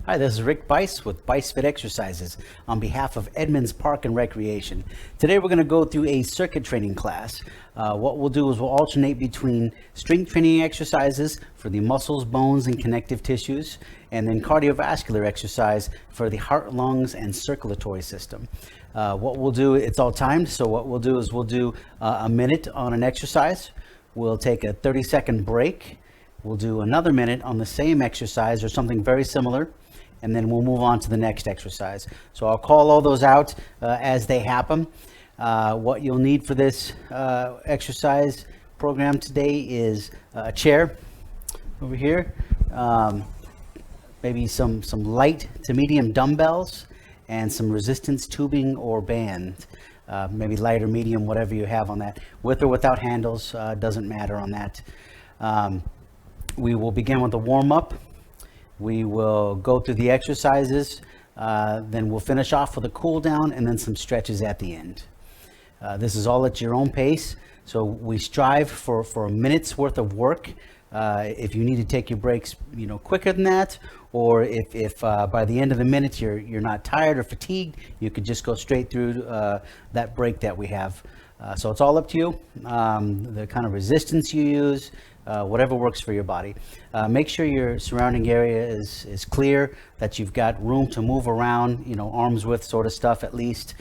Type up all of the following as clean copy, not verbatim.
Hi, this is Rick Bice with Bice Fit Exercises on behalf of Edmonds Park and Recreation. Today we're going to go through a circuit training class. What we'll do is we'll alternate between strength training exercises for the muscles, bones, and connective tissues, and then cardiovascular exercise for the heart, lungs, and circulatory system. What we'll do, it's all timed, so what we'll do is we'll do a minute on an exercise. We'll take a 30-second break. We'll do another minute on the same exercise or something very similar, and then we'll move on to the next exercise. So I'll call all those out as they happen. What you'll need for this exercise program today is a chair over here, maybe some light to medium dumbbells, and some resistance tubing or band. Maybe light or medium, whatever you have on that. With or without handles, doesn't matter on that. We will begin with a warm-up. We will go through the exercises, then we'll finish off with a cool down and then some stretches at the end. This is all at your own pace, so we strive for a minute's worth of work. If you need to take your breaks, quicker than that, or if by the end of the minute you're not tired or fatigued, you could just go straight through that break that we have. So it's all up to you, the kind of resistance you use, whatever works for your body. Make sure your surrounding area is clear, that you've got room to move around, arm's width sort of stuff at least.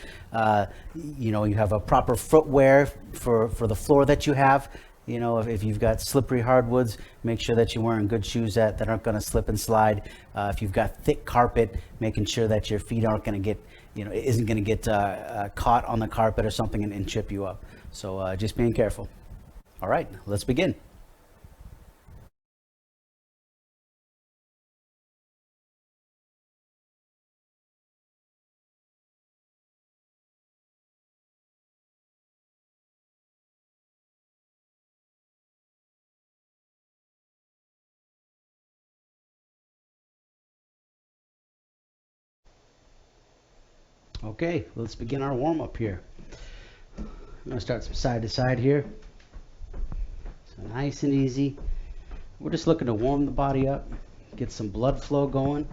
You have a proper footwear for the floor that you have. If you've got slippery hardwoods, make sure that you're wearing good shoes that aren't going to slip and slide. If you've got thick carpet, making sure that your feet aren't going to get, isn't going to get caught on the carpet or something and trip you up. So just being careful. All right, let's begin. Okay, let's begin our warm-up here. I'm going to start from side to side here. So nice and easy. We're just looking to warm the body up, get some blood flow going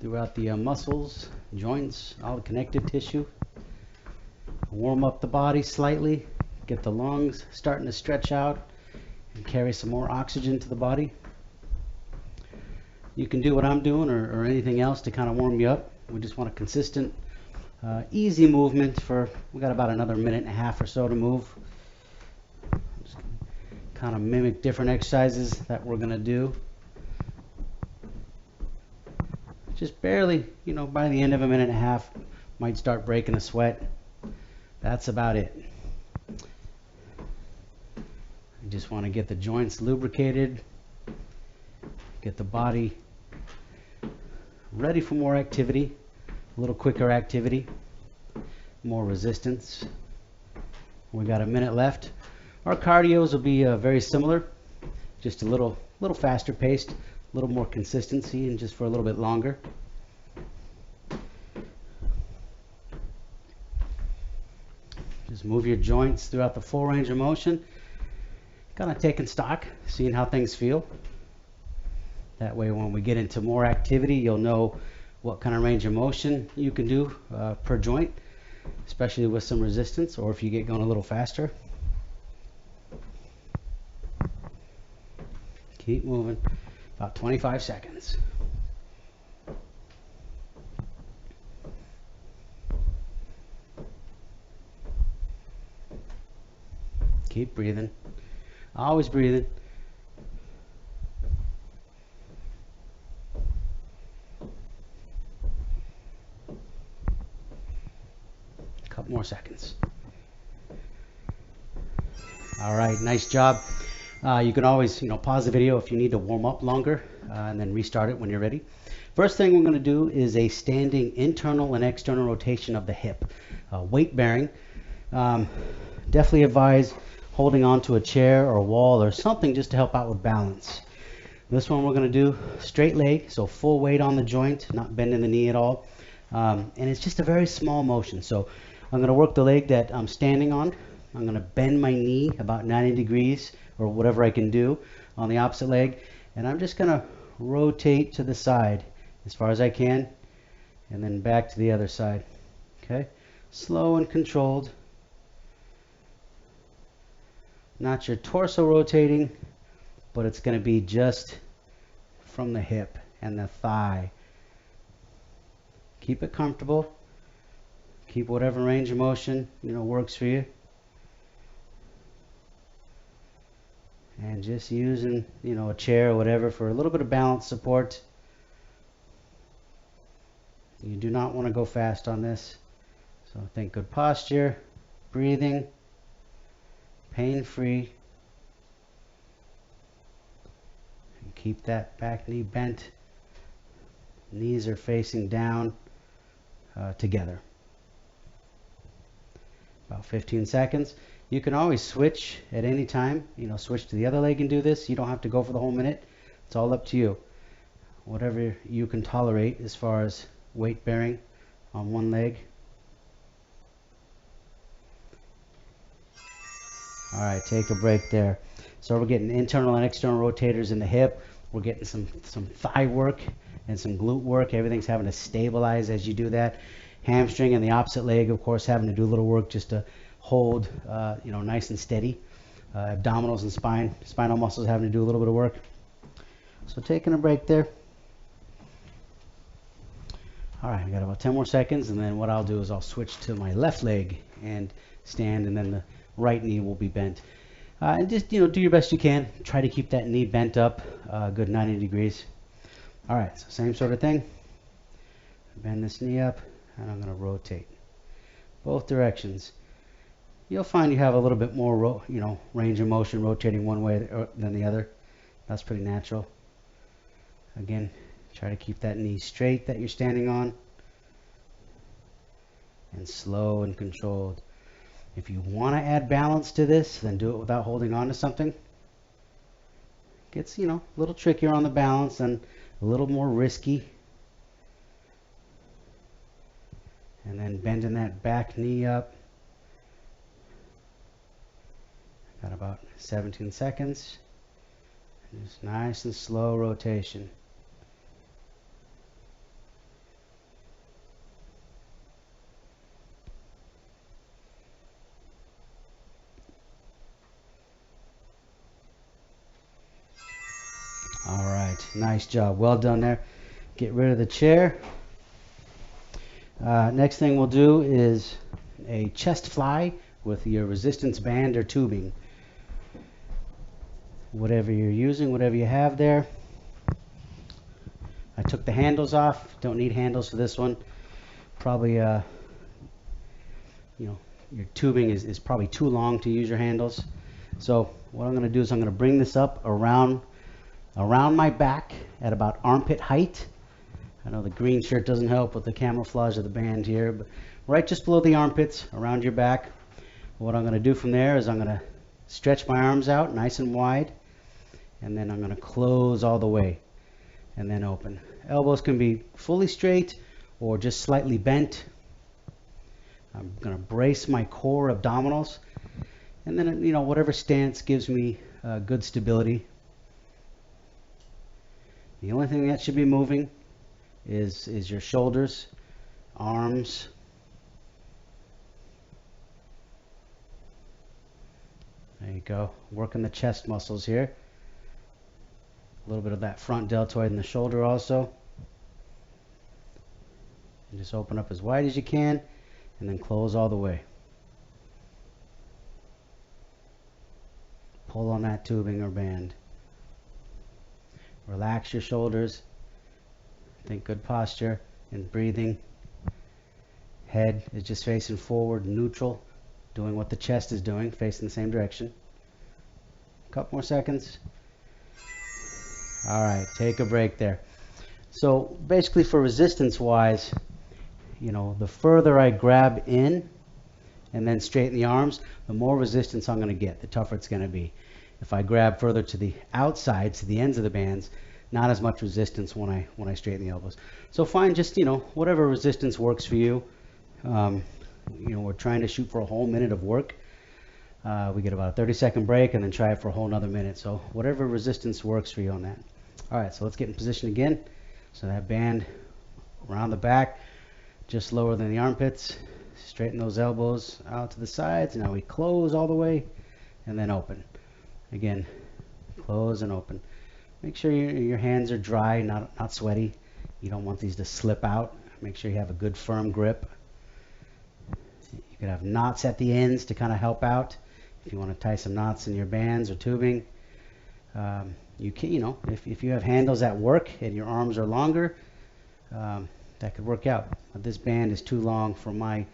throughout the muscles, joints, all the connective tissue. Warm up the body slightly, get the lungs starting to stretch out and carry some more oxygen to the body. You can do what I'm doing or anything else to kind of warm you up. We just want a consistent easy movement we got about another minute and a half or so to move. Just kind of mimic different exercises that we're going to do. Just barely, by the end of a minute and a half, might start breaking a sweat. That's about it. You just want to get the joints lubricated, get the body ready for more activity. A little quicker activity, more resistance. We got a minute left. Our cardios will be very similar, just a little faster paced, a little more consistency, and just for a little bit longer. Just move your joints throughout the full range of motion, kind of taking stock, seeing how things feel. That way when we get into more activity, you'll know what kind of range of motion you can do per joint, especially with some resistance, or if you get going a little faster. Keep moving, about 25 seconds. Keep breathing, always breathing. Couple more seconds. All right, nice job. You can always pause the video if you need to warm up longer and then restart it when you're ready. First thing we're going to do is a standing internal and external rotation of the hip, weight bearing. Definitely advise holding on to a chair or a wall or something just to help out with balance. This one we're going to do straight leg, so full weight on the joint, not bending the knee at all. And it's just a very small motion. So I'm going to work the leg that I'm standing on. I'm going to bend my knee about 90 degrees or whatever I can do on the opposite leg. And I'm just going to rotate to the side as far as I can, and then back to the other side. Okay, slow and controlled. Not your torso rotating, but it's going to be just from the hip and the thigh. Keep it comfortable. Keep whatever range of motion, works for you. And just using, a chair or whatever for a little bit of balance support. You do not want to go fast on this. So think good posture, breathing, pain-free. And keep that back knee bent. Knees are facing down together. About 15 seconds. You can always switch at any time. Switch to the other leg and do this. You don't have to go for the whole minute. It's all up to you. Whatever you can tolerate as far as weight bearing on one leg. All right, take a break there. So we're getting internal and external rotators in the hip. We're getting some thigh work and some glute work. Everything's having to stabilize as you do that. Hamstring and the opposite leg, of course, having to do a little work just to hold, nice and steady. Abdominals and spinal muscles having to do a little bit of work. So taking a break there. All right, we got about 10 more seconds, and then what I'll do is I'll switch to my left leg and stand, and then the right knee will be bent. And just, do your best you can. Try to keep that knee bent up a good 90 degrees. All right, so same sort of thing. Bend this knee up, and I'm going to rotate both directions. You'll find you have a little bit more, range of motion rotating one way than the other. That's pretty natural. Again, try to keep that knee straight that you're standing on, and slow and controlled. If you want to add balance to this, then do it without holding on to something. Gets, a little trickier on the balance and a little more risky. And then bending that back knee up. Got about 17 seconds. Just nice and slow rotation. All right, nice job. Well done there. Get rid of the chair. Next thing we'll do is a chest fly with your resistance band or tubing. Whatever you're using, whatever you have there. I took the handles off. Don't need handles for this one. Probably, your tubing is probably too long to use your handles. So what I'm going to do is I'm going to bring this up around my back at about armpit height. I know the green shirt doesn't help with the camouflage of the band here, but right just below the armpits, around your back. What I'm going to do from there is I'm going to stretch my arms out nice and wide, and then I'm going to close all the way and then open. Elbows can be fully straight or just slightly bent. I'm going to brace my core abdominals, and then whatever stance gives me good stability. The only thing that should be moving is your shoulders, arms. There you go. Working the chest muscles here. A little bit of that front deltoid in the shoulder also. And just open up as wide as you can and then close all the way. Pull on that tubing or band. Relax your shoulders. Think good posture and breathing. Head is just facing forward, neutral, doing what the chest is doing, facing the same direction. A couple more seconds. All right, take a break there. So basically for resistance wise, the further I grab in and then straighten the arms, the more resistance I'm going to get, the tougher it's going to be. If I grab further to the outside, to the ends of the bands, not as much resistance when I straighten the elbows. So find just, whatever resistance works for you. We're trying to shoot for a whole minute of work. We get about a 30-second break and then try it for a whole another minute. So whatever resistance works for you on that. All right, so let's get in position again. So that band around the back, just lower than the armpits. Straighten those elbows out to the sides. Now we close all the way and then open. Again, close and open. Make sure your hands are dry, not sweaty. You don't want these to slip out. Make sure you have a good firm grip. You could have knots at the ends to kind of help out. If you want to tie some knots in your bands or tubing, you can, if you have handles at work and your arms are longer, that could work out. But this band is too long for my,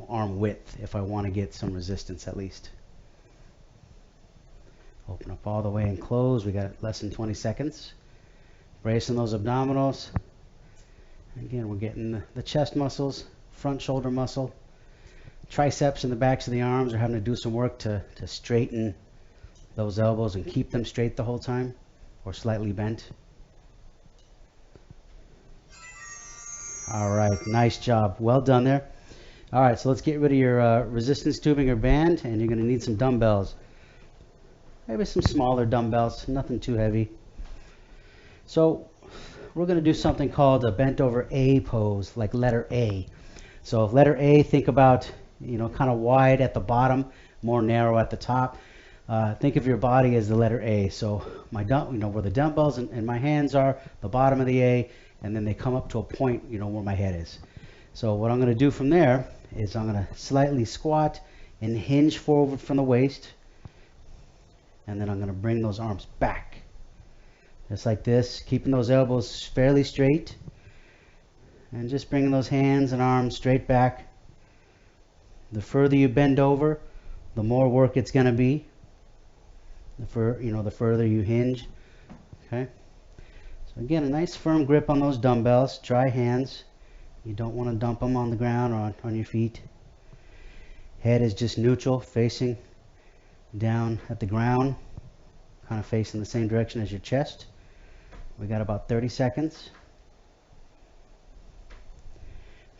arm width if I want to get some resistance at least. Open up all the way and close. We got less than 20 seconds. Bracing those abdominals. Again, we're getting the chest muscles, front shoulder muscle. Triceps and the backs of the arms are having to do some work to straighten those elbows and keep them straight the whole time, or slightly bent. All right, nice job. Well done there. All right, so let's get rid of your resistance tubing or band, and you're going to need some dumbbells. Maybe some smaller dumbbells, nothing too heavy. So we're going to do something called a bent over A pose, like letter A. So letter A, think about, kind of wide at the bottom, more narrow at the top. Think of your body as the letter A. So where the dumbbells and my hands are, the bottom of the A, and then they come up to a point, where my head is. So what I'm going to do from there is I'm going to slightly squat and hinge forward from the waist. And then I'm going to bring those arms back. Just like this, keeping those elbows fairly straight. And just bringing those hands and arms straight back. The further you bend over, the more work it's going to be. The further you hinge. Okay. So again, a nice firm grip on those dumbbells. Dry hands. You don't want to dump them on the ground or on your feet. Head is just neutral, facing down at the ground, kind of facing the same direction as your chest. We got about 30 seconds.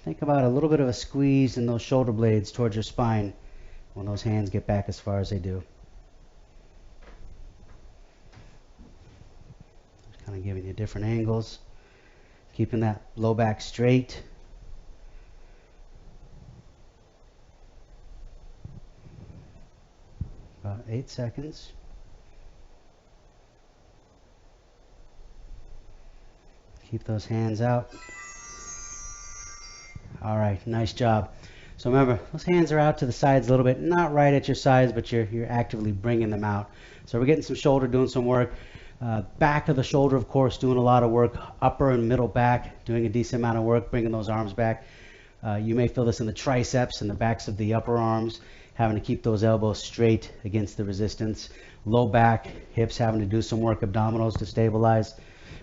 Think about a little bit of a squeeze in those shoulder blades towards your spine when those hands get back as far as they do. Just kind of giving you different angles, keeping that low back straight. About 8 seconds. Keep those hands out. All right, nice job. So remember, those hands are out to the sides a little bit, not right at your sides, but you're actively bringing them out. So we're getting some shoulder, doing some work. Back of the shoulder, of course, doing a lot of work. Upper and middle back, doing a decent amount of work, bringing those arms back. You may feel this in the triceps and the backs of the upper arms, having to keep those elbows straight against the resistance. Low back, hips having to do some work, abdominals to stabilize.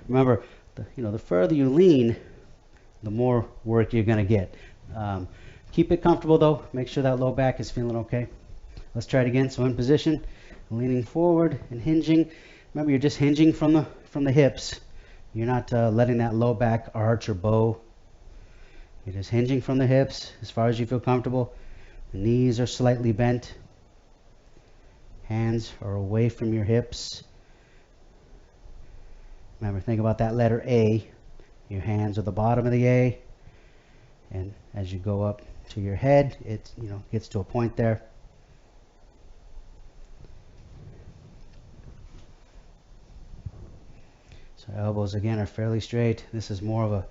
Remember, the further you lean, the more work you're going to get. Keep it comfortable though. Make sure that low back is feeling okay. Let's try it again. So in position, leaning forward and hinging. Remember, you're just hinging from the hips. You're not letting that low back arch or bow. You're just hinging from the hips as far as you feel comfortable. The knees are slightly bent. Hands are away from your hips. Remember, think about that letter A. Your hands are the bottom of the A. And as you go up to your head, it gets to a point there. So elbows again are fairly straight. This is more of a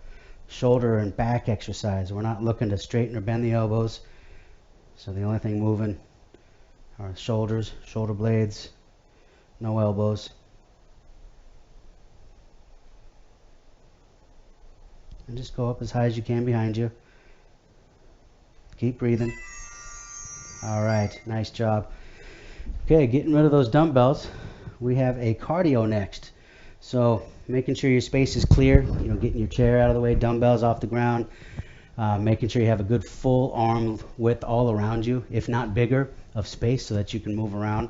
shoulder and back exercise. We're not looking to straighten or bend the elbows. So the only thing moving are shoulders, shoulder blades, no elbows. And just go up as high as you can behind you. Keep breathing. All right, nice job. Okay, getting rid of those dumbbells. We have a cardio next. So making sure your space is clear, getting your chair out of the way, dumbbells off the ground, making sure you have a good full arm width all around you, if not bigger, of space so that you can move around.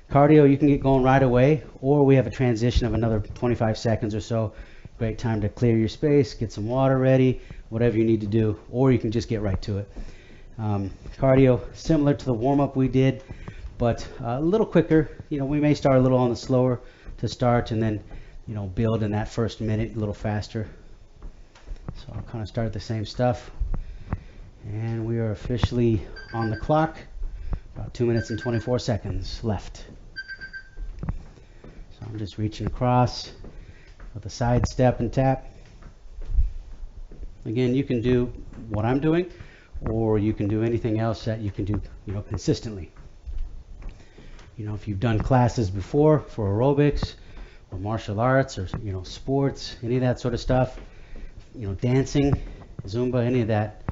Cardio, you can get going right away, or we have a transition of another 25 seconds or so. Great time to clear your space, get some water ready, whatever you need to do, or you can just get right to it. Cardio, similar to the warm-up we did, but a little quicker. We may start a little on the slower to start and then, build in that first minute a little faster. So I'll kind of start the same stuff. And we are officially on the clock. About 2 minutes and 24 seconds left. So I'm just reaching across with a side step and tap. Again, you can do what I'm doing, or you can do anything else that you can do, consistently. If you've done classes before for aerobics or martial arts or sports, any of that sort of stuff, dancing, Zumba, any of that,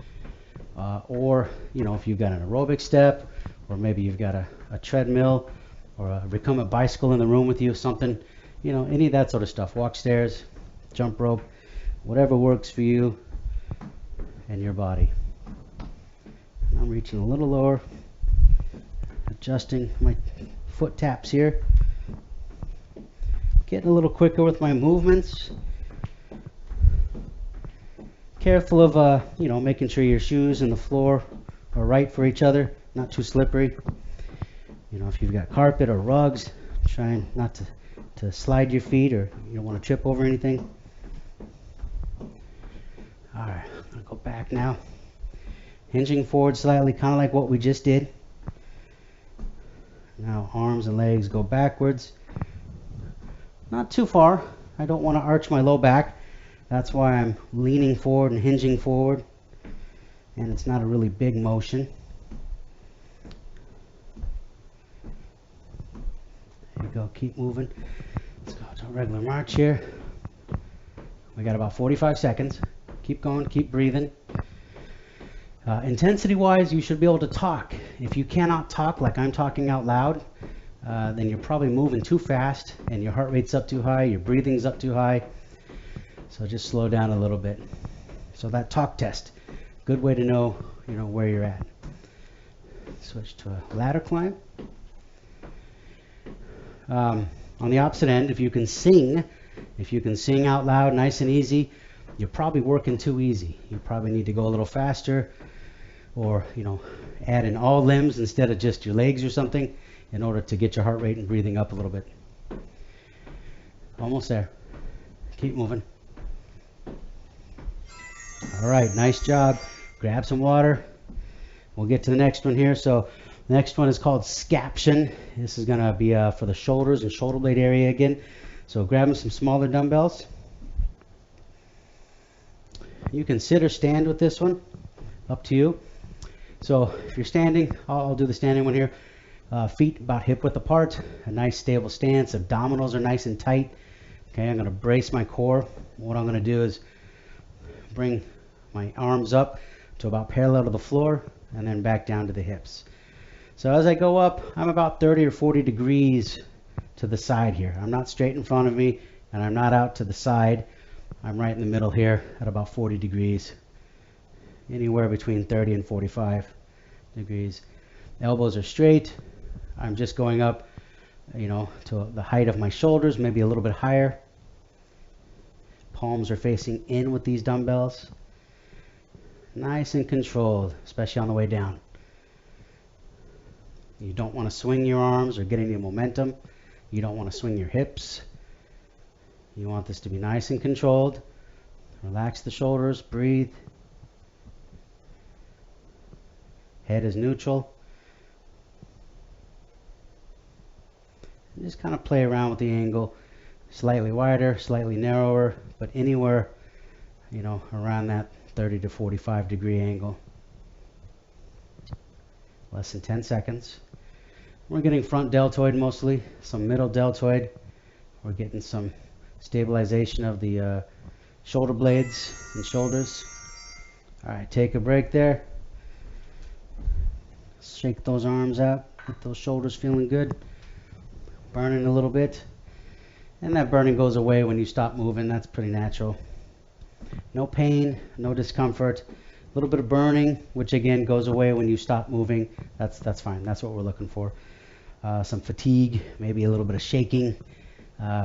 or if you've got an aerobic step, or maybe you've got a treadmill or a recumbent bicycle in the room with you, something, any of that sort of stuff. Walk stairs, jump rope, whatever works for you and your body. And I'm reaching a little lower, adjusting my foot taps here, getting a little quicker with my movements. Careful of making sure your shoes and the floor are right for each other, not too slippery. If you've got carpet or rugs, trying not to slide your feet, or you don't want to trip over anything. Alright, I'm going to go back now. Hinging forward slightly, kind of like what we just did. Now arms and legs go backwards. Not too far. I don't want to arch my low back. That's why I'm leaning forward and hinging forward. And it's not a really big motion. There you go, keep moving. Let's go to a regular march here. We got about 45 seconds. Keep going, keep breathing. Intensity wise, you should be able to talk. If you cannot talk like I'm talking out loud, then you're probably moving too fast and your heart rate's up too high, your breathing's up too high. So just slow down a little bit. So that talk test, good way to know, where you're at. Switch to a ladder climb. On the opposite end, if you can sing out loud, nice and easy, you're probably working too easy. You probably need to go a little faster, or add in all limbs instead of just your legs or something, in order to get your heart rate and breathing up a little bit. Almost there. Keep moving. All right, nice job. Grab some water. We'll get to the next one here. So the next one is called scaption. This is going to be for the shoulders and shoulder blade area again. So grabbing some smaller dumbbells. You can sit or stand with this one, up to you. So if you're standing, I'll do the standing one here. Feet about hip width apart, a nice stable stance. Abdominals are nice and tight. Okay, I'm going to brace my core. What I'm going to do is bring my arms up to about parallel to the floor, and then back down to the hips. So as I go up, I'm about 30 or 40 degrees to the side here. I'm not straight in front of me, and I'm not out to the side. I'm right in the middle here at about 40 degrees. Anywhere between 30 and 45 degrees. Elbows are straight. I'm just going up, to the height of my shoulders, maybe a little bit higher. Palms are facing in with these dumbbells. Nice and controlled, especially on the way down. You don't want to swing your arms or get any momentum. You don't want to swing your hips. You want this to be nice and controlled. Relax the shoulders, breathe. Head is neutral. And just kind of play around with the angle. Slightly wider, slightly narrower, but anywhere, around that 30 to 45 degree angle. Less than 10 seconds. We're getting front deltoid mostly, some middle deltoid. We're getting some stabilization of the shoulder blades and shoulders. All right, take a break there. Shake those arms out, get those shoulders feeling good. Burning a little bit. And that burning goes away when you stop moving. That's pretty natural. No pain, no discomfort. A little bit of burning, which again goes away when you stop moving. That's fine. That's what we're looking for. Some fatigue, maybe a little bit of shaking.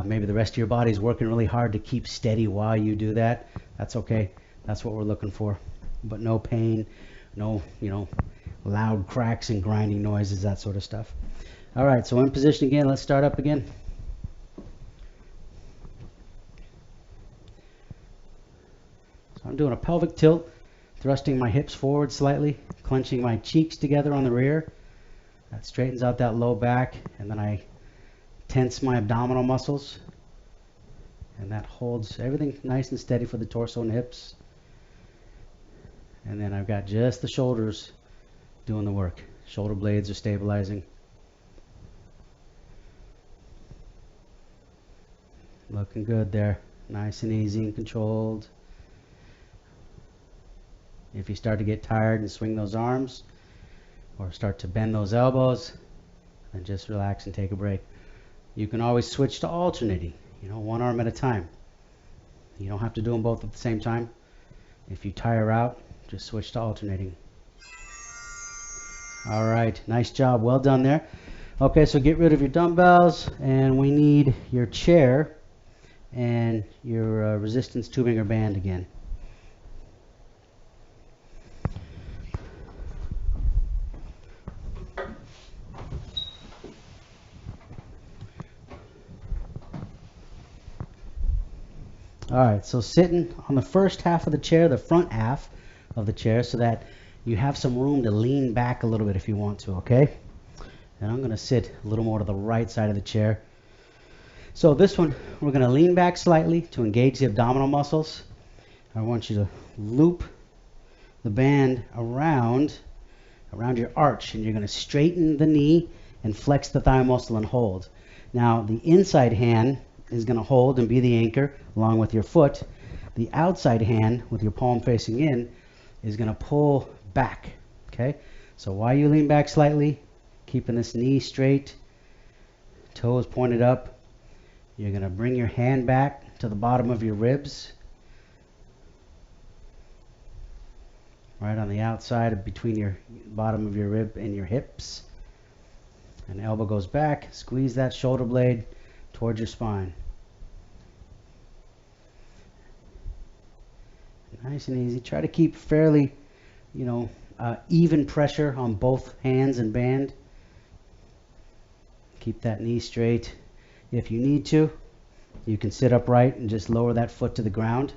Maybe the rest of your body is working really hard to keep steady while you do that. That's okay. That's what we're looking for. But no pain, no, loud cracks and grinding noises, that sort of stuff. All right, so in position again. Let's start up again. I'm doing a pelvic tilt, thrusting my hips forward slightly, clenching my cheeks together on the rear. That straightens out that low back, and then I tense my abdominal muscles, and that holds everything nice and steady for the torso and hips. And then I've got just the shoulders doing the work. Shoulder blades are stabilizing. Looking good there. Nice and easy and controlled. If you start to get tired and swing those arms or start to bend those elbows, then just relax and take a break. You can always switch to alternating, one arm at a time. You don't have to do them both at the same time. If you tire out, just switch to alternating. All right, nice job, well done there. Okay, so get rid of your dumbbells, and we need your chair and your resistance tubing or band again. All right, so sitting on the first half of the chair, the front half of the chair, so that you have some room to lean back a little bit if you want to, okay? And I'm going to sit a little more to the right side of the chair. So this one, we're going to lean back slightly to engage the abdominal muscles. I want you to loop the band around your arch, and you're going to straighten the knee and flex the thigh muscle and hold. Now, the inside hand is going to hold and be the anchor along with your foot. The outside hand with your palm facing in is going to pull back, okay? So while you lean back slightly, keeping this knee straight, toes pointed up, you're going to bring your hand back to the bottom of your ribs, right on the outside of between your bottom of your rib and your hips. And the elbow goes back, squeeze that shoulder blade towards your spine. Nice and easy. Try to keep fairly, even pressure on both hands and band. Keep that knee straight. If you need to, you can sit upright and just lower that foot to the ground.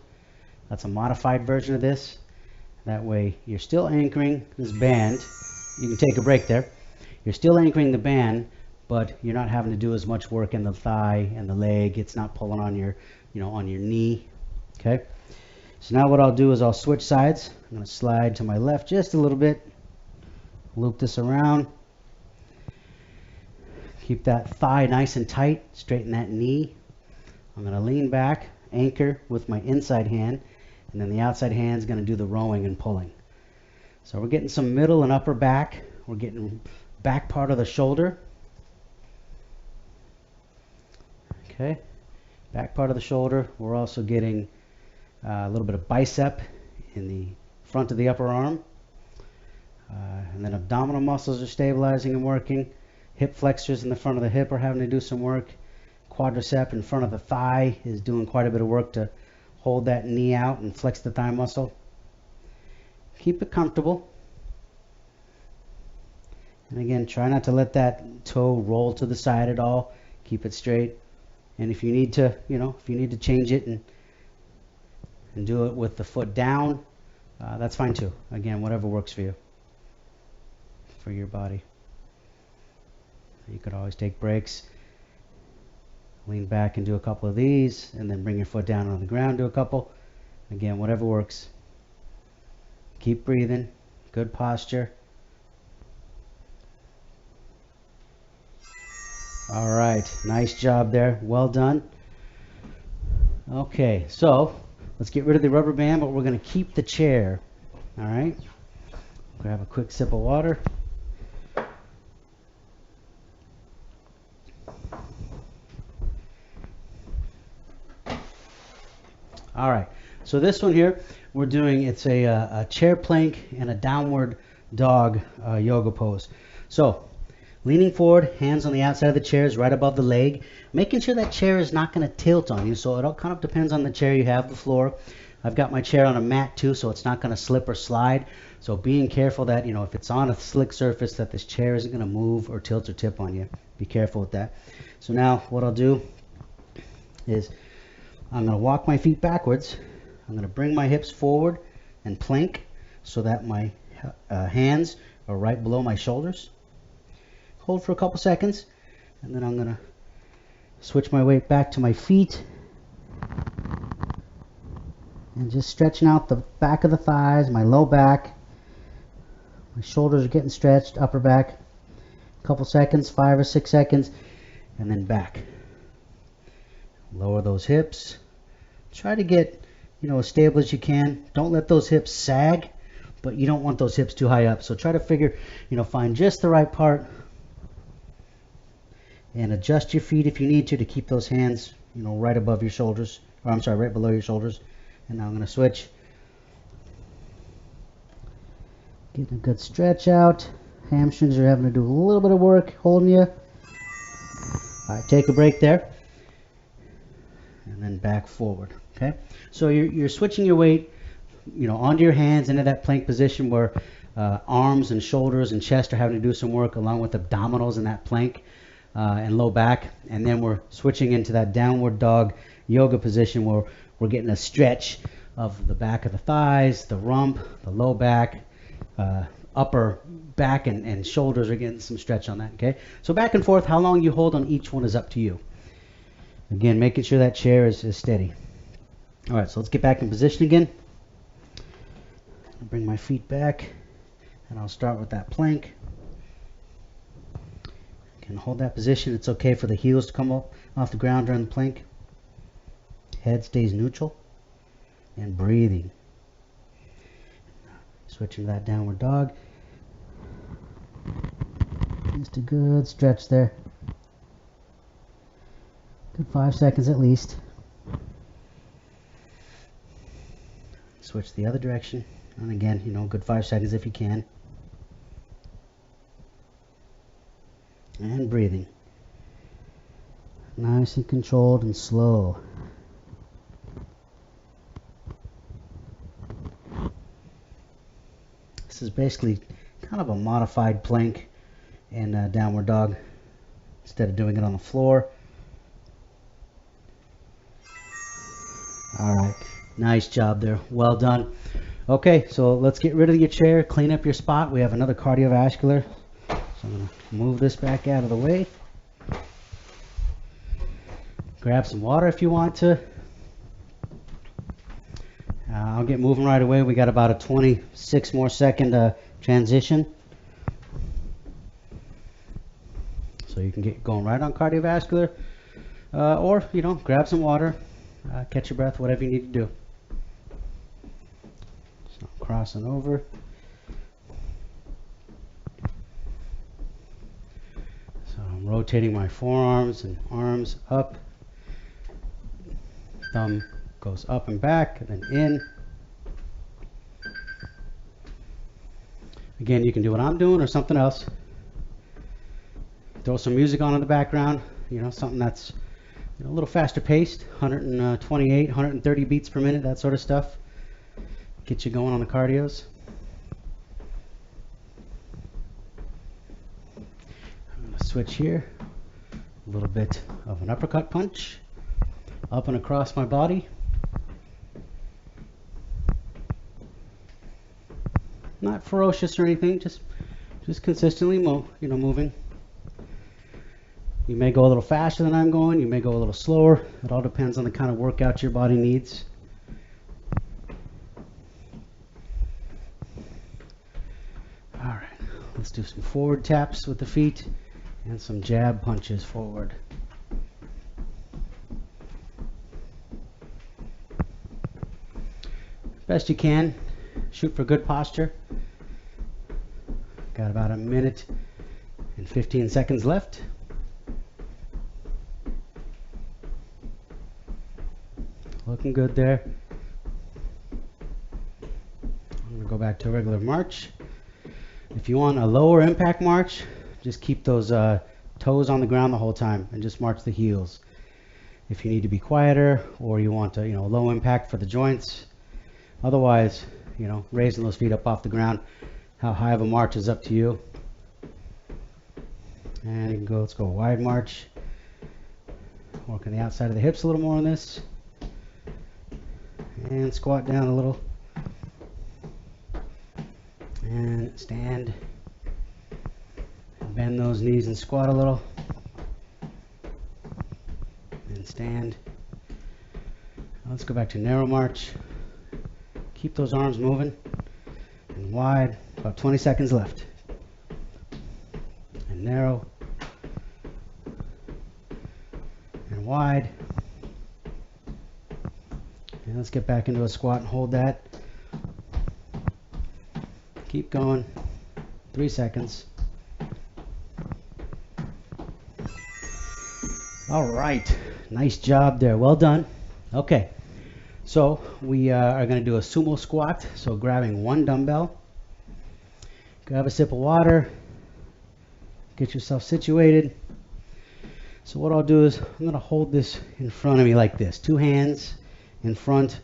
That's a modified version of this. That way you're still anchoring this band. You can take a break there. You're still anchoring the band, but you're not having to do as much work in the thigh and the leg. It's not pulling on your, on your knee. Okay. So now what I'll do is I'll switch sides. I'm going to slide to my left just a little bit. Loop this around. Keep that thigh nice and tight. Straighten that knee. I'm going to lean back, anchor with my inside hand, and then the outside hand is going to do the rowing and pulling. So we're getting some middle and upper back. We're getting back part of the shoulder. Okay, back part of the shoulder. We're also getting a little bit of bicep in the front of the upper arm. And then abdominal muscles are stabilizing and working. Hip flexors in the front of the hip are having to do some work. Quadricep in front of the thigh is doing quite a bit of work to hold that knee out and flex the thigh muscle. Keep it comfortable. And again, try not to let that toe roll to the side at all. Keep it straight. And if you need to, if you need to change it and do it with the foot down, that's fine too. Again, whatever works for you, for your body. You could always take breaks. Lean back and do a couple of these, and then bring your foot down on the ground, do a couple. Again, whatever works. Keep breathing. Good posture. All right, nice job there. Well done. Okay, so let's get rid of the rubber band, but we're going to keep the chair. All right. Grab a quick sip of water. All right, so this one here, we're doing, it's a chair plank and a downward dog yoga pose. So leaning forward, hands on the outside of the chairs, right above the leg, making sure that chair is not going to tilt on you. So it all kind of depends on the chair you have, the floor. I've got my chair on a mat too, so it's not going to slip or slide. So being careful that, if it's on a slick surface, that this chair isn't going to move or tilt or tip on you. Be careful with that. So now what I'll do is I'm going to walk my feet backwards. I'm going to bring my hips forward and plank so that my hands are right below my shoulders. Hold for a couple seconds, and then I'm going to switch my weight back to my feet and just stretching out the back of the thighs, my low back. My shoulders are getting stretched, upper back. A couple seconds, 5 or 6 seconds, and then back. Lower those hips. Try to get, as stable as you can. Don't let those hips sag, but you don't want those hips too high up. So try to figure, find just the right part, and adjust your feet if you need to keep those hands, right above your shoulders. Or I'm sorry, right below your shoulders. And now I'm going to switch. Getting a good stretch out. Hamstrings are having to do a little bit of work holding you. All right, take a break there. And then back forward. Okay, so you're switching your weight, onto your hands into that plank position where arms and shoulders and chest are having to do some work, along with abdominals in that plank and low back. And then we're switching into that downward dog yoga position where we're getting a stretch of the back of the thighs, the rump, the low back, upper back, and shoulders are getting some stretch on that. Okay, so back and forth. How long you hold on each one is up to you. Again, making sure that chair is steady. All right, so let's get back in position again. I'll bring my feet back, and I'll start with that plank. You can hold that position. It's okay for the heels to come up off the ground during the plank. Head stays neutral, and breathing. Switching to that downward dog. Just a good stretch there. Good 5 seconds at least. Switch the other direction. And again, good 5 seconds if you can. And breathing. Nice and controlled and slow. This is basically kind of a modified plank and downward dog instead of doing it on the floor. All right, nice job there. Well done. Okay, so let's get rid of your chair, clean up your spot. We have another cardiovascular. So I'm going to move this back out of the way. Grab some water if you want to. I'll get moving right away. We got about a 26 more second transition. So you can get going right on cardiovascular. Or, grab some water, catch your breath, whatever you need to do. So I'm crossing over. So I'm rotating my forearms and arms up. Thumb goes up and back, and then in. Again, you can do what I'm doing or something else. Throw some music on in the background, something that's a little faster paced, 128, 130 beats per minute, that sort of stuff. Get you going on the cardios. I'm going to switch here. A little bit of an uppercut punch. Up and across my body. Not ferocious or anything, just consistently moving. You may go a little faster than I'm going, you may go a little slower. It all depends on the kind of workout your body needs. All right, let's do some forward taps with the feet and some jab punches forward. Best you can, shoot for good posture. Got about a minute and 15 seconds left. Looking good there. I'm going to go back to a regular march. If you want a lower impact march, just keep those toes on the ground the whole time and just march the heels. If you need to be quieter or you want a low impact for the joints, otherwise, raising those feet up off the ground. How high of a march is up to you. And you can go, let's go wide march. Working the outside of the hips a little more on this. And squat down a little. And stand. Bend those knees and squat a little. And stand. Let's go back to narrow march. Keep those arms moving. And wide. About 20 seconds left. And narrow. And wide. And let's get back into a squat and hold that. Keep going. 3 seconds. All right. Nice job there. Well done. Okay. So we are going to do a sumo squat. So grabbing one dumbbell. Grab a sip of water. Get yourself situated. So what I'll do is I'm going to hold this in front of me like this. 2 hands in front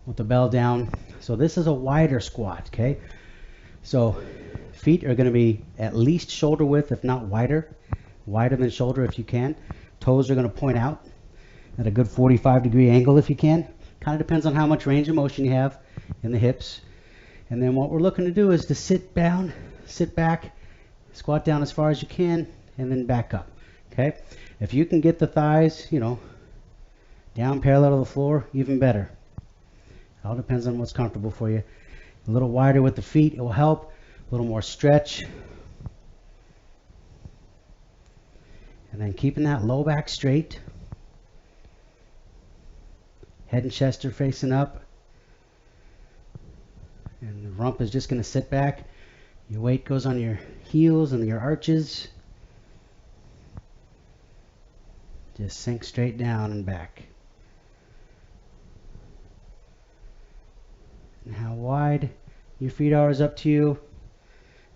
with the bell down. So this is a wider squat, okay? So feet are going to be at least shoulder width, if not wider than shoulder if you can. Toes are going to point out at a good 45-degree angle if you can. Kind of depends on how much range of motion you have in the hips. And then what we're looking to do is to sit down, sit back, squat down as far as you can, and then back up, okay? If you can get the thighs, down parallel to the floor, even better. It all depends on what's comfortable for you. A little wider with the feet, it will help. A little more stretch. And then keeping that low back straight. Head and chest are facing up. And the rump is just going to sit back. Your weight goes on your heels and your arches. Just sink straight down and back. And how wide your feet are is up to you.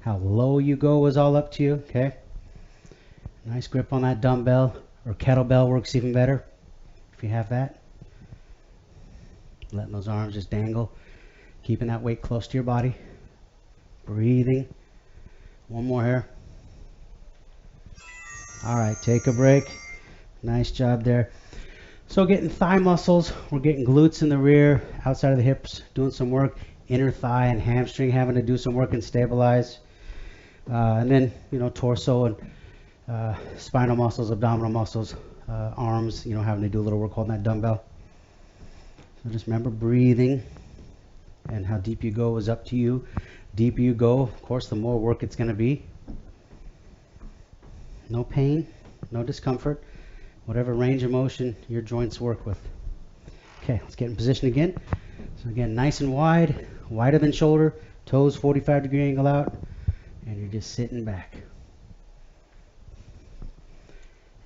How low you go is all up to you, okay? Nice grip on that dumbbell, or kettlebell works even better if you have that. Letting those arms just dangle. Keeping that weight close to your body. Breathing. One more here. All right, take a break. Nice job there. So getting thigh muscles, we're getting glutes in the rear, outside of the hips, doing some work. Inner thigh and hamstring having to do some work and stabilize. And then, torso and spinal muscles, abdominal muscles, arms, having to do a little work holding that dumbbell. So just remember breathing, and how deep you go is up to you. Deeper you go, of course, the more work it's going to be. No pain, no discomfort. Whatever range of motion your joints work with. Okay, let's get in position again. So again, nice and wide, wider than shoulder, toes 45-degree angle out, and you're just sitting back.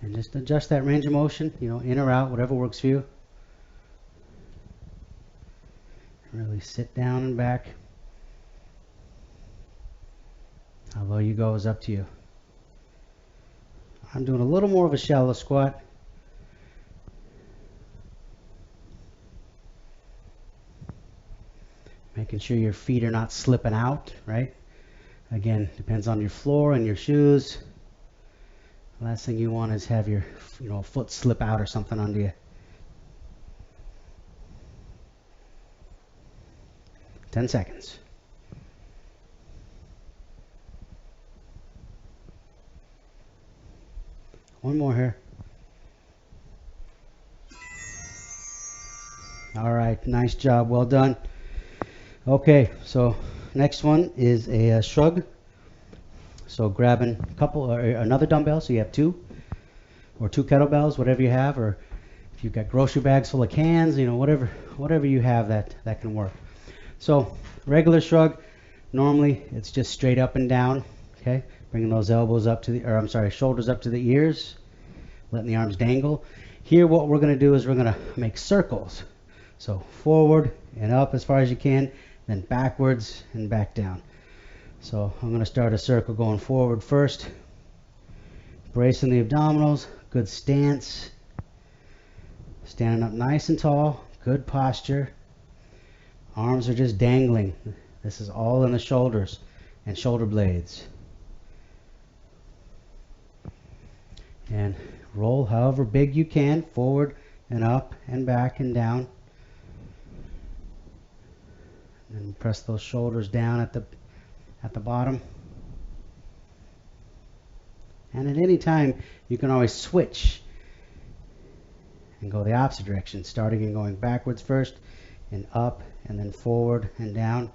And just adjust that range of motion, in or out, whatever works for you. Really sit down and back. How low you go is up to you. I'm doing a little more of a shallow squat. Making sure your feet are not slipping out, right? Again, depends on your floor and your shoes. Last thing you want is have your foot slip out or something under you. 10 seconds. One more here. All right, nice job, well done. Okay, so next one is a shrug. So grabbing a couple or another dumbbell, so you have 2, or 2 kettlebells, whatever you have, or if you've got grocery bags full of cans, whatever you have that can work. So regular shrug, normally it's just straight up and down. Okay, bringing those elbows up to the, shoulders up to the ears, letting the arms dangle. Here, what we're going to do is we're going to make circles. So forward and up as far as you can, then backwards and back down. So I'm going to start a circle going forward first. Bracing the abdominals, good stance. Standing up nice and tall, good posture. Arms are just dangling. This is all in the shoulders and shoulder blades. And roll however big you can, forward and up and back and down. And press those shoulders down at the bottom. And at any time, you can always switch and go the opposite direction, starting and going backwards first, and up, and then forward and down.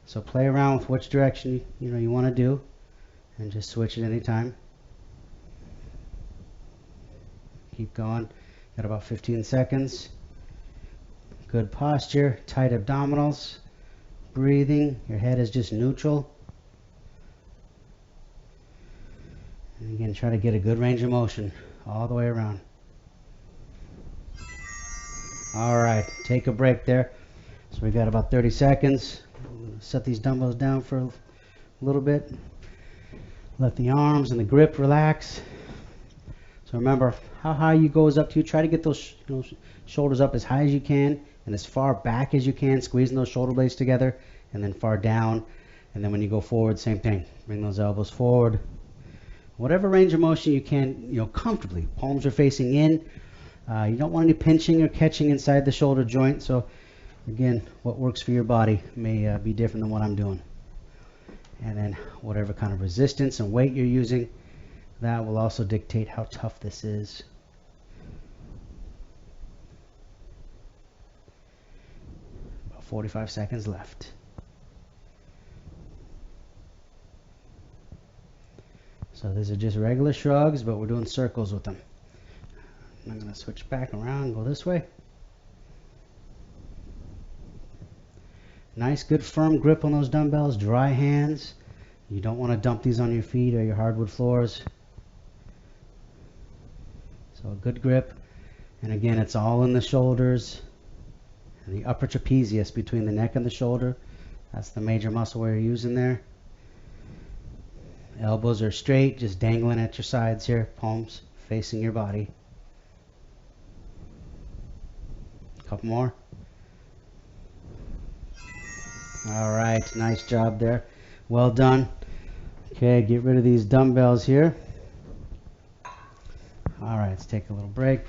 So play around with which direction you want to do, and just switch at any time. Keep going. Got about 15 seconds. Good posture, tight abdominals, breathing. Your head is just neutral. And again, try to get a good range of motion all the way around. All right, take a break there. So we got about 30 seconds. Set these dumbbells down for a little bit. Let the arms and the grip relax. So remember, how high you go is up to you. Try to get those shoulders up as high as you can and as far back as you can, squeezing those shoulder blades together, and then far down. And then when you go forward, same thing. Bring those elbows forward. Whatever range of motion you can, comfortably. Palms are facing in. You don't want any pinching or catching inside the shoulder joint. So again, what works for your body may be different than what I'm doing. And then whatever kind of resistance and weight you're using, that will also dictate how tough this is. About 45 seconds left. So these are just regular shrugs, but we're doing circles with them. I'm going to switch back around and go this way. Nice, good, firm grip on those dumbbells. Dry hands. You don't want to dump these on your feet or your hardwood floors. So a good grip. And again, it's all in the shoulders and the upper trapezius between the neck and the shoulder. That's the major muscle we're using there. Elbows are straight, just dangling at your sides here. Palms facing your body. A couple more. All right, nice job there. Well done. Okay, get rid of these dumbbells here. All right, let's take a little break.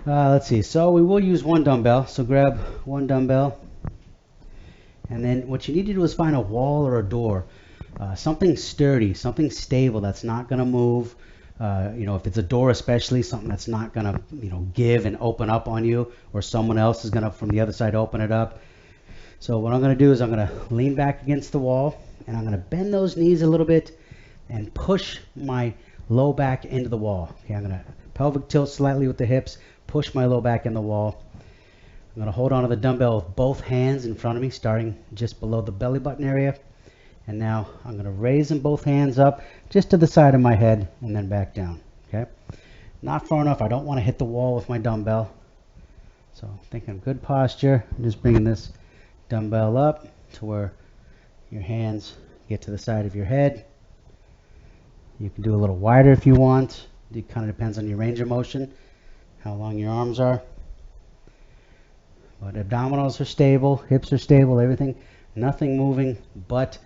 Let's see. So we will use one dumbbell. So grab one dumbbell. And then what you need to do is find a wall or a door. Something sturdy, something stable that's not going to move. If it's a door especially, something that's not going to, give and open up on you, or someone else is going to, from the other side, open it up. So what I'm going to do is I'm going to lean back against the wall, and I'm going to bend those knees a little bit and push my low back into the wall. Okay, I'm going to pelvic tilt slightly with the hips, push my low back in the wall. I'm going to hold on to the dumbbell with both hands in front of me, starting just below the belly button area. And now I'm going to raise them both hands up just to the side of my head and then back down. Okay, not far enough. I don't want to hit the wall with my dumbbell. So thinking good posture. I'm just bringing this dumbbell up to where your hands get to the side of your head. You can do a little wider if you want. It kind of depends on your range of motion, how long your arms are. But abdominals are stable, hips are stable, everything, nothing moving but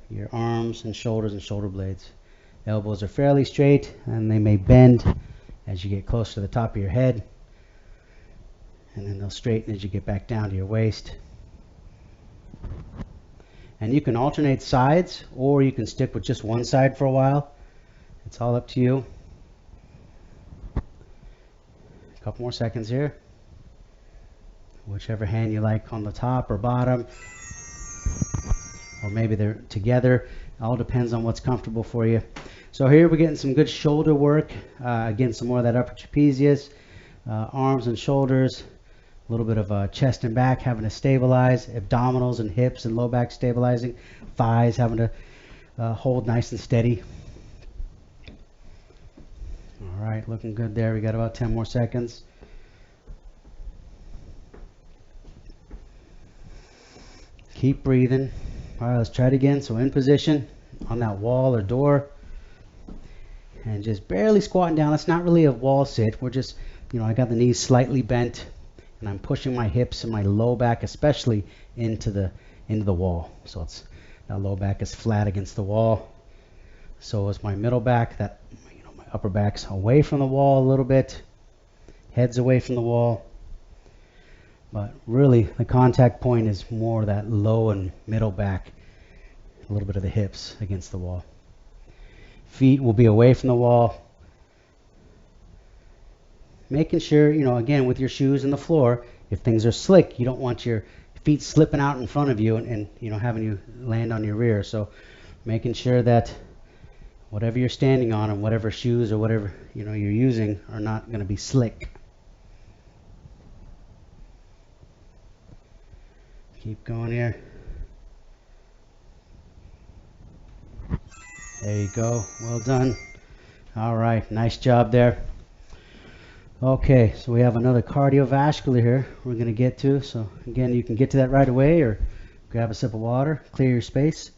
your arms and shoulder blades. Elbows are fairly straight, and they may bend as you get close to the top of your head, and then they'll straighten as you get back down to your waist. And you can alternate sides, or you can stick with just one side for a while. It's all up to you. A couple more seconds here. Whichever hand you like on the top or bottom, or maybe they're together. All depends on what's comfortable for you. So here we're getting some good shoulder work. Again, some more of that upper trapezius, arms and shoulders, a little bit of chest and back having to stabilize, abdominals and hips and low back stabilizing, thighs having to hold nice and steady. All right, looking good there. We got about 10 more seconds. Keep breathing. All right, let's try it again. So in position on that wall or door, and just barely squatting down. It's not really a wall sit. We're just, I got the knees slightly bent, and I'm pushing my hips and my low back especially into the wall. So it's that low back is flat against the wall. So is my middle back. That my upper back's away from the wall a little bit. Head's away from the wall. But really, the contact point is more that low and middle back, a little bit of the hips against the wall. Feet will be away from the wall. Making sure, again, with your shoes on the floor, if things are slick, you don't want your feet slipping out in front of you and having you land on your rear. So making sure that whatever you're standing on and whatever shoes or whatever you're using are not going to be slick. Keep going here. There you go. Well done. All right. Nice job there. Okay, so we have another cardiovascular here we're going to get to. So again, you can get to that right away or grab a sip of water, clear your space.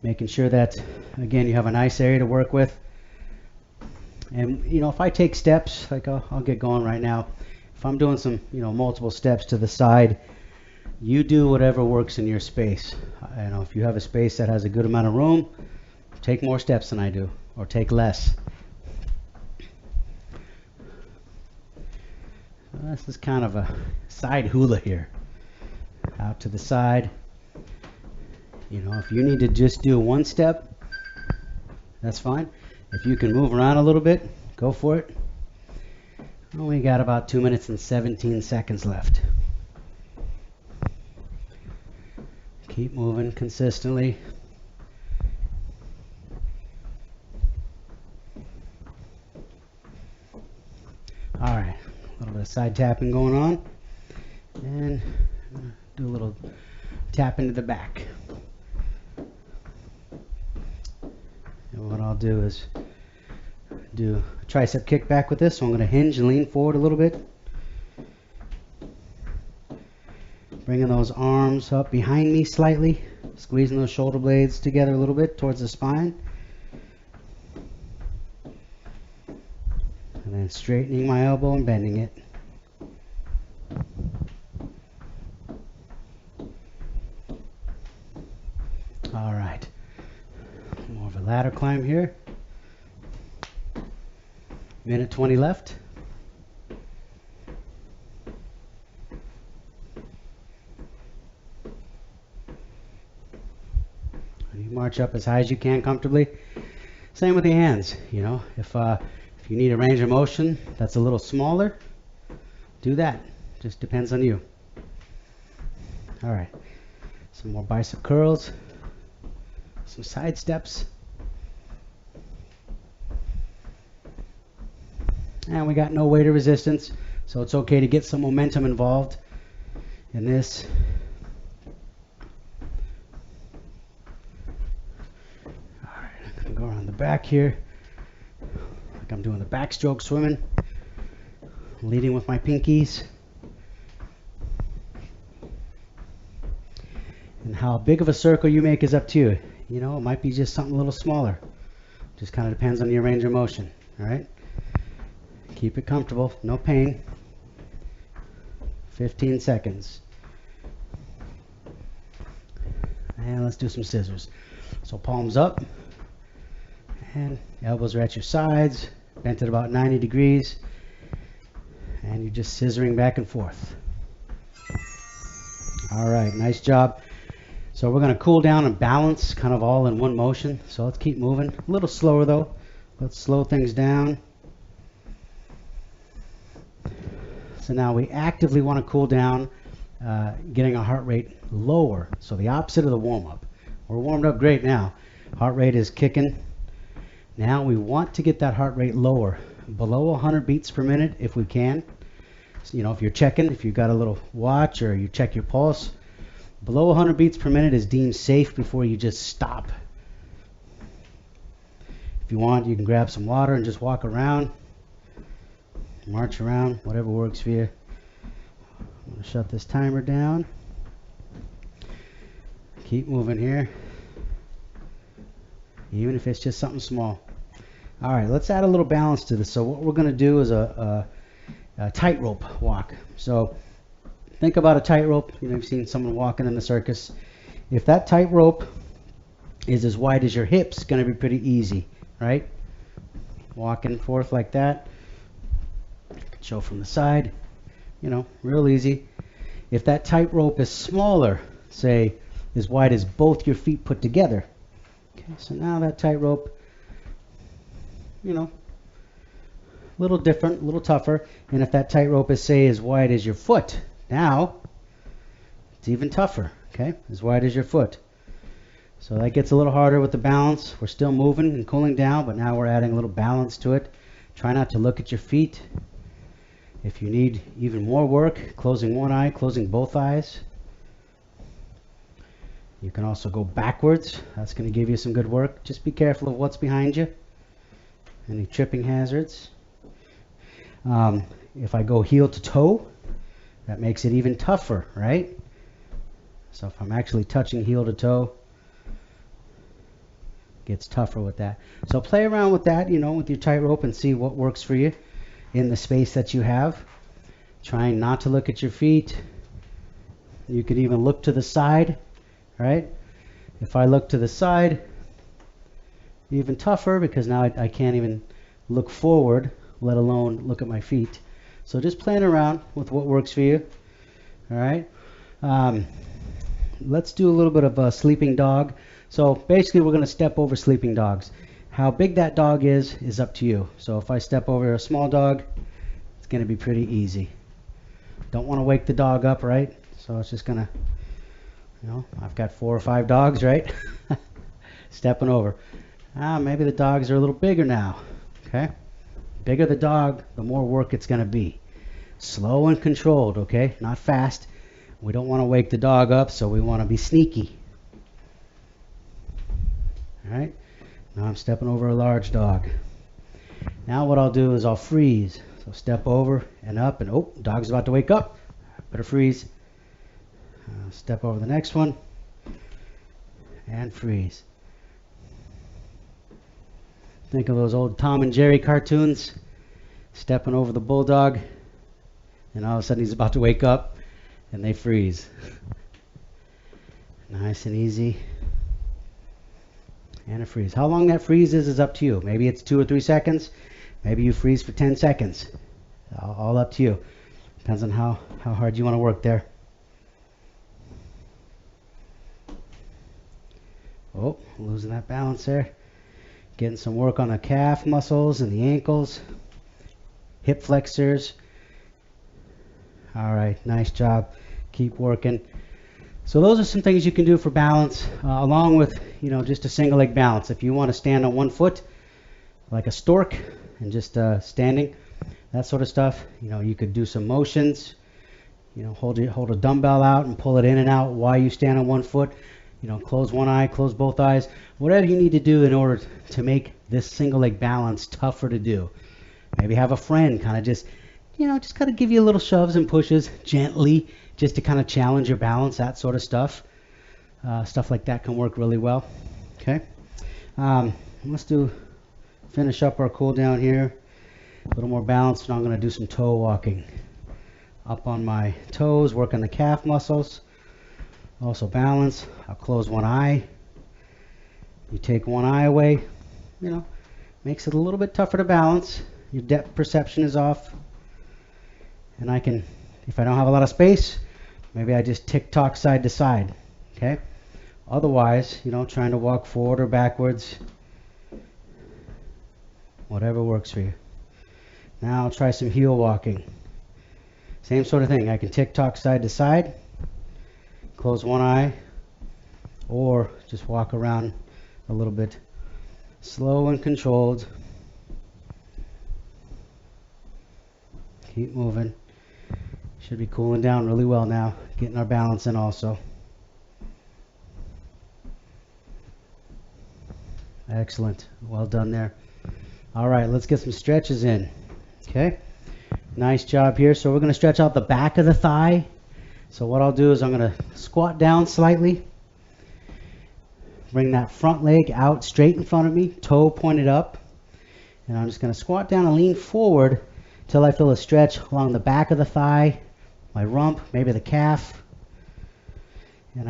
Making sure that, again, you have a nice area to work with. And, if I take steps, like I'll get going right now. If I'm doing some, multiple steps to the side, you do whatever works in your space. If you have a space that has a good amount of room, take more steps than I do, or take less. This is kind of a side hula here. Out to the side. If you need to just do one step, that's fine. If you can move around a little bit, go for it. We got about 2 minutes and 17 seconds left. Keep moving consistently. All right, a little bit of side tapping going on, and do a little tap into the back. And what I'll do is do a tricep kickback with this. So I'm going to hinge and lean forward a little bit. Bringing those arms up behind me slightly. Squeezing those shoulder blades together a little bit towards the spine. And then straightening my elbow and bending it. All right. More of a ladder climb here. Minute 20 left. You march up as high as you can comfortably. Same with the hands. If you need a range of motion that's a little smaller, do that. Just depends on you. All right. Some more bicep curls. Some side steps. And we got no weight or resistance, so it's okay to get some momentum involved in this. All right, I'm going to go around the back here, like I'm doing the backstroke swimming, leading with my pinkies. And how big of a circle you make is up to you. It might be just something a little smaller. Just kind of depends on your range of motion, all right? Keep it comfortable, no pain. 15 seconds. And let's do some scissors. So palms up, and elbows are at your sides, bent at about 90 degrees, and you're just scissoring back and forth. All right, nice job. So we're going to cool down and balance kind of all in one motion. So let's keep moving. A little slower though. Let's slow things down. So now we actively want to cool down, getting our heart rate lower. So the opposite of the warm-up. We're warmed up great now. Heart rate is kicking. Now we want to get that heart rate lower, below 100 beats per minute if we can. So, if you're checking, if you've got a little watch or you check your pulse, below 100 beats per minute is deemed safe before you just stop. If you want, you can grab some water and just walk around. March around, whatever works for you. I'm going to shut this timer down. Keep moving here. Even if it's just something small. All right, let's add a little balance to this. So what we're going to do is a tightrope walk. So think about a tightrope. You've seen someone walking in the circus. If that tightrope is as wide as your hips, it's going to be pretty easy, right? Walking forth like that. Show from the side, real easy. If that tightrope is smaller, say as wide as both your feet put together, okay, so now that tightrope, a little different, a little tougher. And if that tightrope is, say, as wide as your foot, now it's even tougher, okay, as wide as your foot. So that gets a little harder with the balance. We're still moving and cooling down, but now we're adding a little balance to it. Try not to look at your feet. If you need even more work, closing one eye, closing both eyes. You can also go backwards. That's going to give you some good work. Just be careful of what's behind you. Any tripping hazards. If I go heel to toe, that makes it even tougher, right? So if I'm actually touching heel to toe, it gets tougher with that. So play around with that, with your tightrope and see what works for you in the space that you have. Trying not to look at your feet. You could even look to the side, right? If I look to the side, even tougher because now I can't even look forward, let alone look at my feet. So just playing around with what works for you. All right. Let's do a little bit of a sleeping dog. So basically we're going to step over sleeping dogs. How big that dog is up to you. So if I step over a small dog, it's going to be pretty easy. Don't want to wake the dog up, right? So it's just going to, I've got 4 or 5 dogs, right? Stepping over. Maybe the dogs are a little bigger now. Okay. Bigger the dog, the more work it's going to be. Slow and controlled, okay? Not fast. We don't want to wake the dog up, so we want to be sneaky. All right. Now I'm stepping over a large dog. Now what I'll do is I'll freeze. So step over and up, and dog's about to wake up. Better freeze. Step over the next one and freeze. Think of those old Tom and Jerry cartoons, stepping over the bulldog, and all of a sudden he's about to wake up, and they freeze. Nice and easy. And a freeze. How long that freeze is up to you. Maybe it's 2 or 3 seconds. Maybe you freeze for 10 seconds. All up to you. Depends on how hard you want to work there. Oh, losing that balance there. Getting some work on the calf muscles and the ankles, hip flexors. All right, nice job. Keep working. So those are some things you can do for balance, along with, just a single leg balance. If you want to stand on one foot, like a stork, and just standing, that sort of stuff, you could do some motions. Hold a dumbbell out and pull it in and out while you stand on one foot. Close one eye, close both eyes, whatever you need to do in order to make this single leg balance tougher to do. Maybe have a friend kind of just kind of give you little shoves and pushes gently just to kind of challenge your balance, that sort of stuff. Stuff like that can work really well. Okay. Let's finish up our cool down here. A little more balance. Now I'm going to do some toe walking. Up on my toes, work on the calf muscles. Also balance. I'll close one eye. You take one eye away, makes it a little bit tougher to balance. Your depth perception is off. And I can, if I don't have a lot of space, maybe I just tick-tock side to side, okay? Otherwise, trying to walk forward or backwards, whatever works for you. Now I'll try some heel walking. Same sort of thing. I can tick-tock side to side. Close one eye, or just walk around a little bit. Slow and controlled. Keep moving. Should be cooling down really well now. Getting our balance in also. Excellent. Well done there. All right, let's get some stretches in. Okay. Nice job here. So we're going to stretch out the back of the thigh. So what I'll do is I'm going to squat down slightly. Bring that front leg out straight in front of me, toe pointed up. And I'm just going to squat down and lean forward till I feel a stretch along the back of the thigh, my rump, maybe the calf. And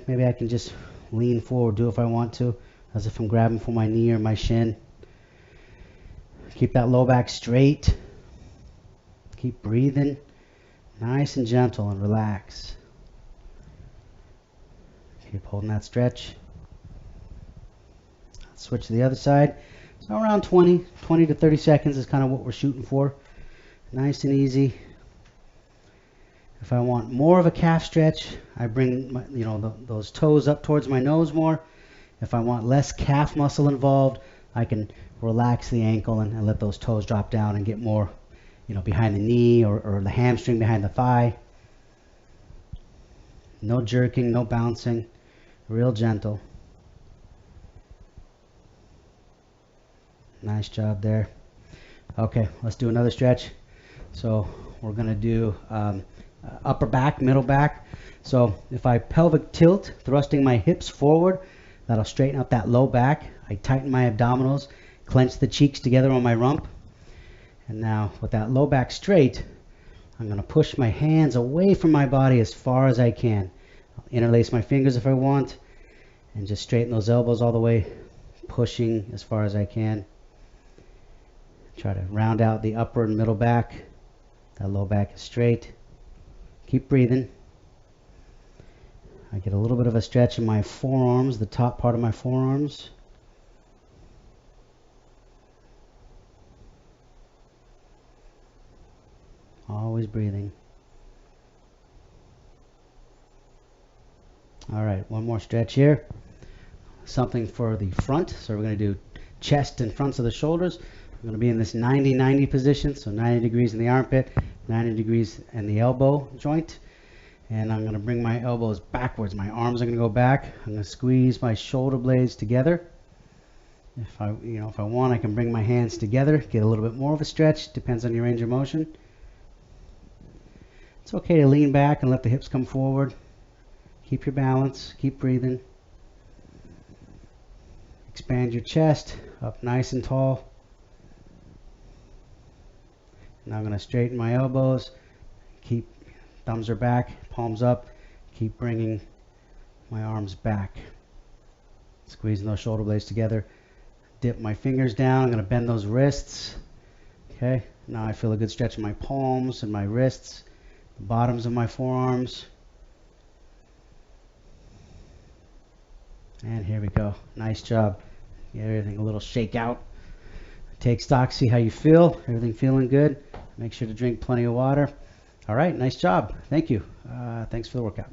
maybe I can just lean forward, do if I want to, as if I'm grabbing for my knee or my shin. Keep that low back straight. Keep breathing nice and gentle and relax. Keep holding that stretch. Switch to the other side. So around 20 to 30 seconds is kind of what we're shooting for. Nice and easy. If I want more of a calf stretch, I bring my, those toes up towards my nose more. If I want less calf muscle involved, I can relax the ankle and let those toes drop down and get more, behind the knee or the hamstring behind the thigh. No jerking, no bouncing, real gentle. Nice job there. Okay, let's do another stretch. So we're going to do upper back, middle back. So if I pelvic tilt, thrusting my hips forward, that'll straighten up that low back. I tighten my abdominals, clench the cheeks together on my rump. And now with that low back straight, I'm going to push my hands away from my body as far as I can. I'll interlace my fingers if I want, and just straighten those elbows all the way, pushing as far as I can. Try to round out the upper and middle back. That low back is straight. Keep breathing. I get a little bit of a stretch in my forearms, the top part of my forearms. Always breathing. All right, one more stretch here. Something for the front. So we're going to do chest and fronts of the shoulders. We're going to be in this 90-90 position. So 90 degrees in the armpit, 90 degrees in the elbow joint. And I'm going to bring my elbows backwards. My arms are going to go back. I'm going to squeeze my shoulder blades together. If I want, I can bring my hands together, get a little bit more of a stretch. Depends on your range of motion. It's okay to lean back and let the hips come forward. Keep your balance. Keep breathing. Expand your chest up nice and tall. Now I'm going to straighten my elbows. Keep thumbs are back, palms up. Keep bringing my arms back. Squeezing those shoulder blades together. Dip my fingers down. I'm going to bend those wrists. Okay. Now I feel a good stretch in my palms and my wrists, the bottoms of my forearms. And here we go. Nice job. Get everything a little shake out. Take stock, see how you feel. Everything feeling good. Make sure to drink plenty of water. All right, nice job. Thank you. Thanks for the workout.